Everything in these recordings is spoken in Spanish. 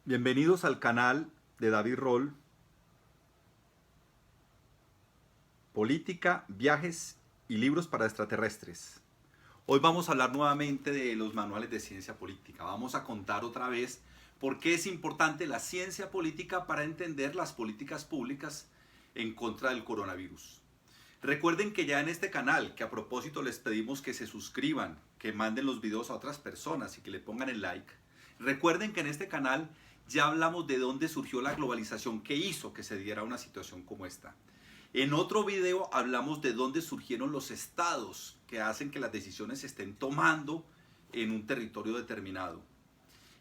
Bienvenidos al canal de David Roll, Política, Viajes y Libros para Extraterrestres. Hoy vamos a hablar nuevamente de los manuales de ciencia política. Vamos a contar otra vez por qué es importante la ciencia política para entender las políticas públicas en contra del coronavirus. Recuerden que ya en este canal, que a propósito les pedimos que se suscriban, que manden los videos a otras personas y que le pongan el like. Recuerden que en este canal ya hablamos de dónde surgió la globalización que hizo que se diera una situación como esta. En otro video hablamos de dónde surgieron los estados que hacen que las decisiones se estén tomando en un territorio determinado.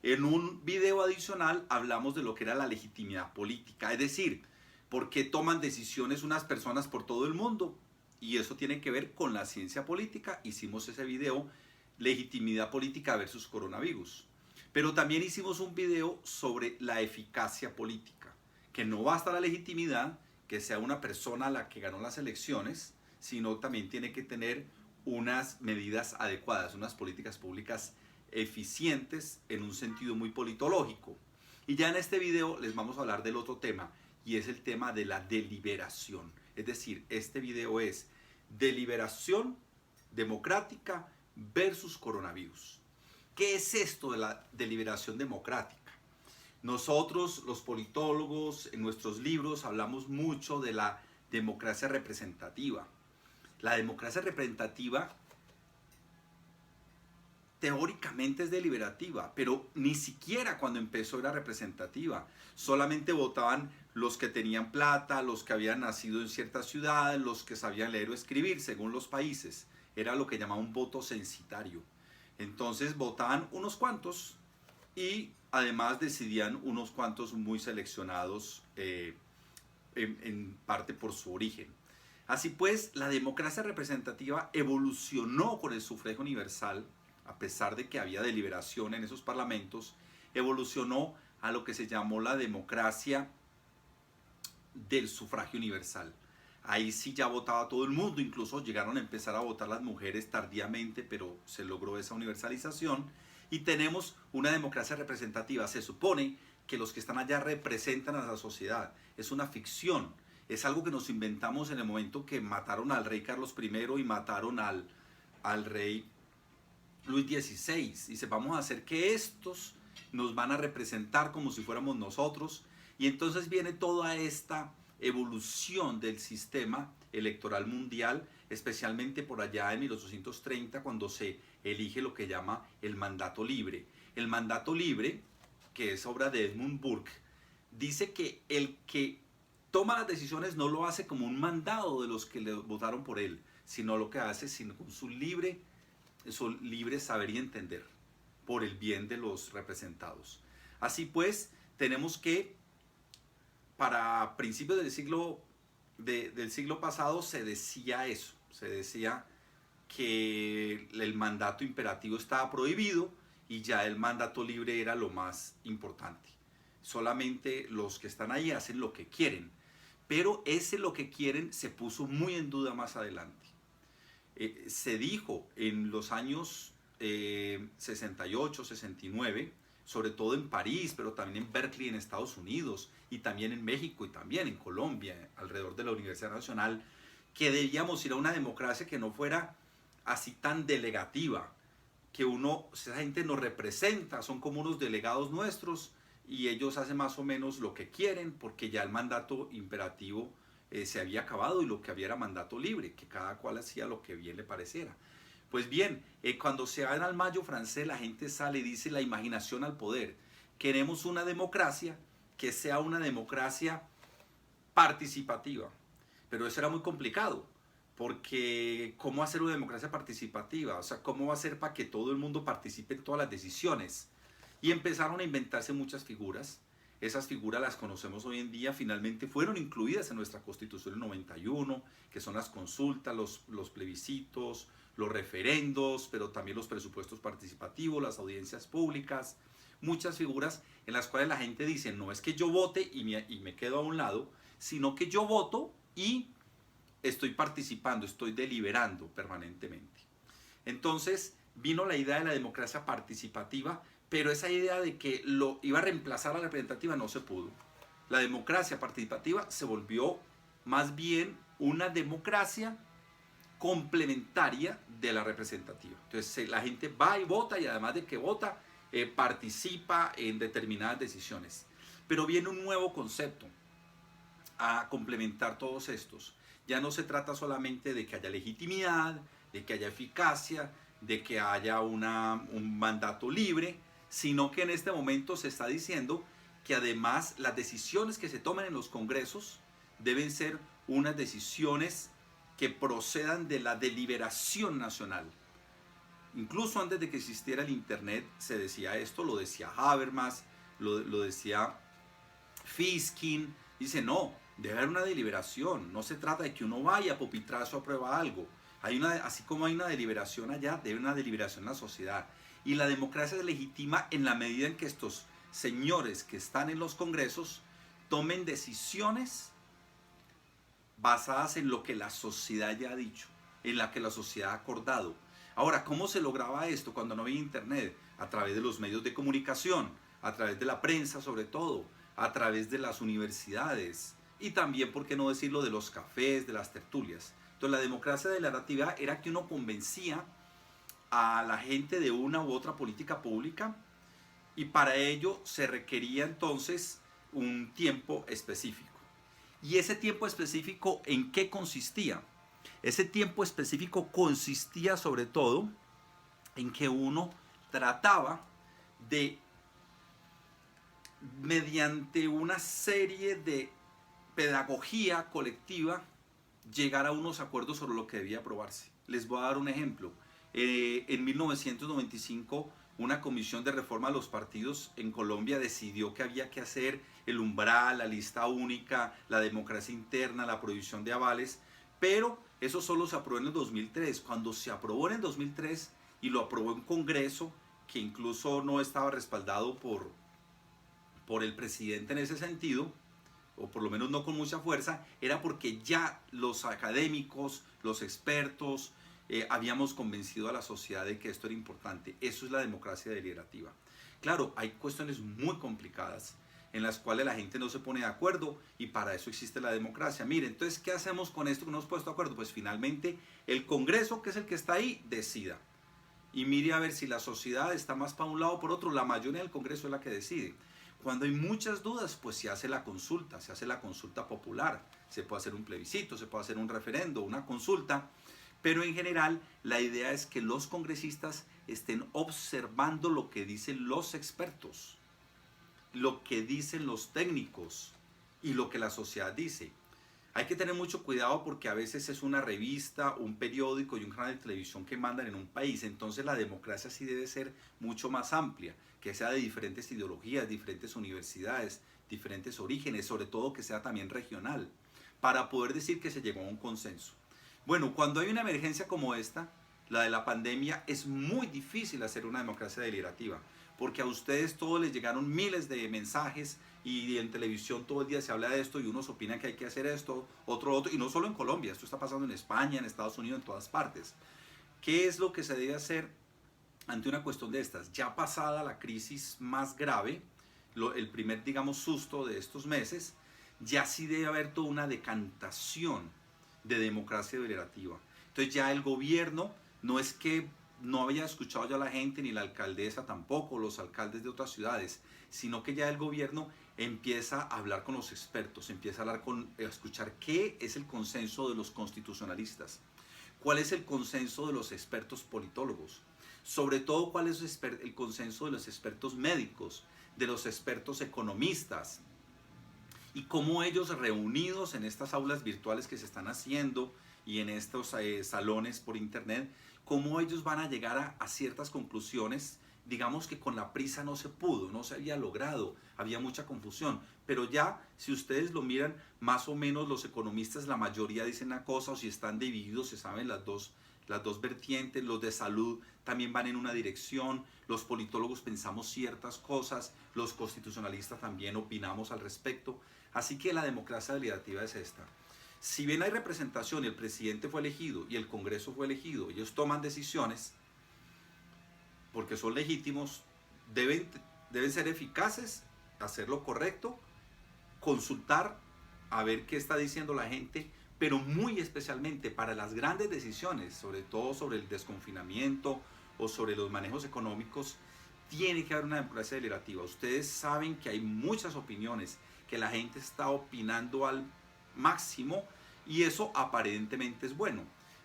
En un video adicional hablamos de lo que era la legitimidad política, es decir, por qué toman decisiones unas personas por todo el mundo. Y eso tiene que ver con la ciencia política. Hicimos ese video, legitimidad política versus coronavirus. Pero también hicimos un video sobre la eficacia política, que no basta la legitimidad, que sea una persona la que ganó las elecciones, sino también tiene que tener unas medidas adecuadas, unas políticas públicas eficientes en un sentido muy politológico. Y ya en este video les vamos a hablar del otro tema, y es el tema de la deliberación. Es decir, este video es deliberación democrática versus coronavirus. ¿Qué es esto de la deliberación democrática? Nosotros, los politólogos, en nuestros libros hablamos mucho de la democracia representativa. La democracia representativa teóricamente es deliberativa, pero ni siquiera cuando empezó era representativa. Solamente votaban los que tenían plata, los que habían nacido en ciertas ciudades, los que sabían leer o escribir según los países. Era lo que llamaban un voto censitario. Entonces votaban unos cuantos y además decidían unos cuantos muy seleccionados en parte por su origen. Así pues, la democracia representativa evolucionó con el sufragio universal, a pesar de que había deliberación en esos parlamentos, evolucionó a lo que se llamó la democracia del sufragio universal. Ahí sí ya votaba todo el mundo, incluso llegaron a empezar a votar las mujeres tardíamente, pero se logró esa universalización. Y tenemos una democracia representativa. Se supone que los que están allá representan a la sociedad. Es una ficción. Es algo que nos inventamos en el momento que mataron al rey Carlos I y mataron al rey Luis XVI. Dice, vamos a hacer que estos nos van a representar como si fuéramos nosotros. Y entonces viene toda esta evolución del sistema electoral mundial, especialmente por allá en 1830, cuando se elige lo que llama el mandato libre. El mandato libre, que es obra de Edmund Burke, dice que el que toma las decisiones no lo hace como un mandado de los que le votaron por él, sino lo que hace con su libre saber y entender por el bien de los representados. Así pues, tenemos que para principios del siglo pasado se decía eso, se decía que el mandato imperativo estaba prohibido y ya el mandato libre era lo más importante. Solamente los que están ahí hacen lo que quieren, pero ese lo que quieren se puso muy en duda más adelante. Se dijo en los años 68, 69, sobre todo en París, pero también en Berkeley en Estados Unidos, y también en México y también en Colombia, alrededor de la Universidad Nacional, que debíamos ir a una democracia que no fuera así tan delegativa, que esa gente nos representa, son como unos delegados nuestros, y ellos hacen más o menos lo que quieren, porque ya el mandato imperativo se había acabado y lo que había era mandato libre, que cada cual hacía lo que bien le pareciera. Pues bien, cuando se va al Mayo francés, la gente sale y dice la imaginación al poder. Queremos una democracia que sea una democracia participativa. Pero eso era muy complicado, porque ¿cómo hacer una democracia participativa? O sea, ¿cómo va a ser para que todo el mundo participe en todas las decisiones? Y empezaron a inventarse muchas figuras. Esas figuras las conocemos hoy en día, finalmente fueron incluidas en nuestra Constitución del 91, que son las consultas, los plebiscitos, los referendos, pero también los presupuestos participativos, las audiencias públicas, muchas figuras en las cuales la gente dice, no es que yo vote y me quedo a un lado, sino que yo voto y estoy participando, estoy deliberando permanentemente. Entonces vino la idea de la democracia participativa pero esa idea de que lo iba a reemplazar a la representativa no se pudo. La democracia participativa se volvió más bien una democracia complementaria de la representativa. Entonces la gente va y vota, y además de que vota, participa en determinadas decisiones. Pero viene un nuevo concepto a complementar todos estos. Ya no se trata solamente de que haya legitimidad, de que haya eficacia, de que haya un mandato libre, sino que en este momento se está diciendo que además las decisiones que se tomen en los congresos deben ser unas decisiones que procedan de la deliberación nacional. Incluso antes de que existiera el internet se decía esto, lo decía Habermas, lo decía Fiskin. Dice, no, debe haber una deliberación, no se trata de que uno vaya a pupitrazo aprueba algo. Así como hay una deliberación allá, debe haber una deliberación en la sociedad. Y la democracia se legitima en la medida en que estos señores que están en los congresos tomen decisiones basadas en lo que la sociedad ya ha dicho, en la que la sociedad ha acordado. Ahora, ¿cómo se lograba esto cuando no había internet? A través de los medios de comunicación, a través de la prensa sobre todo, a través de las universidades y también, por qué no decirlo, de los cafés, de las tertulias. Entonces la democracia deliberativa era que uno convencía a la gente de una u otra política pública, y para ello se requería entonces un tiempo específico. ¿Y ese tiempo específico en qué consistía? Ese tiempo específico consistía sobre todo en que uno trataba de, mediante una serie de pedagogía colectiva, llegar a unos acuerdos sobre lo que debía aprobarse. Les voy a dar un ejemplo. En 1995, una comisión de reforma a los partidos en Colombia decidió que había que hacer el umbral, la lista única, la democracia interna, la prohibición de avales, pero eso solo se aprobó en el 2003. Cuando se aprobó en el 2003 y lo aprobó un Congreso que incluso no estaba respaldado por el presidente en ese sentido, o por lo menos no con mucha fuerza, era porque ya los académicos, los expertos, habíamos convencido a la sociedad de que esto era importante. Eso es la democracia deliberativa. Claro, hay cuestiones muy complicadas en las cuales la gente no se pone de acuerdo, y para eso existe la democracia. Mire, entonces, ¿qué hacemos con esto que no hemos puesto de acuerdo? Pues finalmente el Congreso, que es el que está ahí, decida. Y mire a ver si la sociedad está más para un lado o por otro. La mayoría del Congreso es la que decide. Cuando hay muchas dudas, pues se hace la consulta popular. Se puede hacer un plebiscito, se puede hacer un referendo, una consulta. Pero en general la idea es que los congresistas estén observando lo que dicen los expertos, lo que dicen los técnicos y lo que la sociedad dice. Hay que tener mucho cuidado porque a veces es una revista, un periódico y un canal de televisión que mandan en un país. Entonces la democracia sí debe ser mucho más amplia, que sea de diferentes ideologías, diferentes universidades, diferentes orígenes, sobre todo que sea también regional, para poder decir que se llegó a un consenso. Bueno, cuando hay una emergencia como esta, la de la pandemia, es muy difícil hacer una democracia deliberativa, porque a ustedes todos les llegaron miles de mensajes y en televisión todo el día se habla de esto y unos opinan que hay que hacer esto, otro, y no solo en Colombia, esto está pasando en España, en Estados Unidos, en todas partes. ¿Qué es lo que se debe hacer ante una cuestión de estas? Ya pasada la crisis más grave, el primer, digamos, susto de estos meses, ya sí debe haber toda una decantación de democracia deliberativa. Entonces ya el gobierno, no es que no había escuchado ya a la gente, ni la alcaldesa tampoco, los alcaldes de otras ciudades, sino que ya el gobierno empieza a hablar con los expertos, empieza a escuchar qué es el consenso de los constitucionalistas, cuál es el consenso de los expertos politólogos, sobre todo cuál es el consenso de los expertos médicos, de los expertos economistas, y cómo ellos, reunidos en estas aulas virtuales que se están haciendo y en estos salones por internet, cómo ellos van a llegar a ciertas conclusiones. Digamos que con la prisa no se pudo, no se había logrado, había mucha confusión, pero ya si ustedes lo miran, más o menos los economistas, la mayoría dicen una cosa, o si están divididos se saben las dos vertientes. Los de salud también van en una dirección, los politólogos pensamos ciertas cosas, los constitucionalistas también opinamos al respecto. Así que la democracia deliberativa es esta. Si bien hay representación y el presidente fue elegido y el Congreso fue elegido, ellos toman decisiones porque son legítimos, deben, deben ser eficaces, hacer lo correcto, consultar a ver qué está diciendo la gente, pero muy especialmente para las grandes decisiones, sobre todo sobre el desconfinamiento o sobre los manejos económicos, tiene que haber una democracia deliberativa. Ustedes saben que hay muchas opiniones, que la gente está opinando al máximo y eso aparentemente es bueno.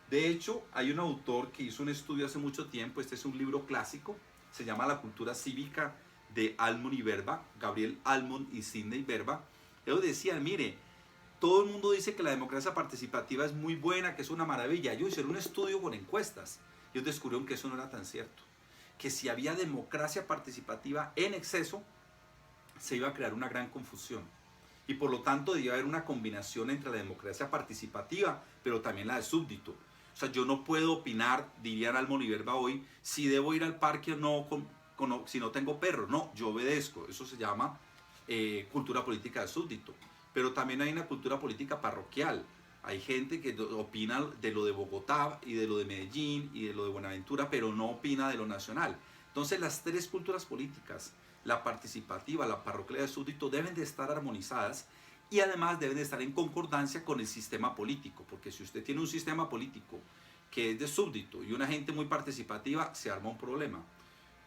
De hecho, hay un autor que hizo un estudio hace mucho tiempo, este es un libro clásico, se llama La cultura cívica de Almond y Verba, Gabriel Almond y Sidney Verba. Ellos decían, mire, todo el mundo dice que la democracia participativa es muy buena, que es una maravilla. Ellos hicieron un estudio con encuestas. Ellos descubrieron que eso no era tan cierto. Que si había democracia participativa en exceso, se iba a crear una gran confusión. Y por lo tanto debía haber una combinación entre la democracia participativa, pero también la de súbdito. O sea, yo no puedo opinar, dirían Almond y Verba hoy, si debo ir al parque o no, si no tengo perro. No, yo obedezco. Eso se llama cultura política de súbdito. Pero también hay una cultura política parroquial. Hay gente que opina de lo de Bogotá y de lo de Medellín y de lo de Buenaventura, pero no opina de lo nacional. Entonces las tres culturas políticas, la participativa, la parroquial y el súbdito, deben de estar armonizadas y además deben de estar en concordancia con el sistema político, porque si usted tiene un sistema político que es de súbdito y una gente muy participativa, se arma un problema,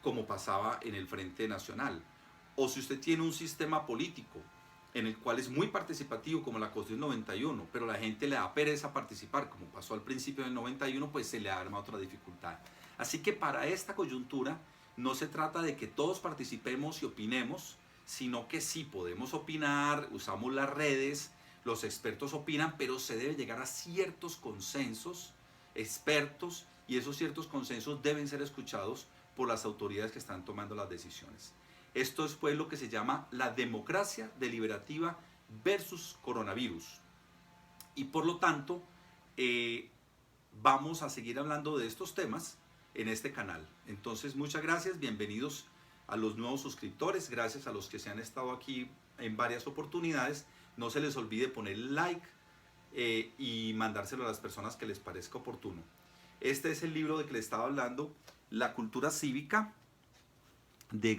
como pasaba en el Frente Nacional. O si usted tiene un sistema político en el cual es muy participativo, como la Constitución 91, pero la gente le da pereza participar, como pasó al principio del 91, pues se le arma otra dificultad. Así que para esta coyuntura no se trata de que todos participemos y opinemos, sino que sí podemos opinar, usamos las redes, los expertos opinan, pero se debe llegar a ciertos consensos expertos y esos ciertos consensos deben ser escuchados por las autoridades que están tomando las decisiones. Esto es pues lo que se llama la democracia deliberativa versus coronavirus. Y por lo tanto, vamos a seguir hablando de estos temas en este canal. Entonces, muchas gracias, bienvenidos a los nuevos suscriptores, gracias a los que se han estado aquí en varias oportunidades. No se les olvide poner like y mandárselo a las personas que les parezca oportuno. Este es el libro de que les estaba hablando, La cultura cívica de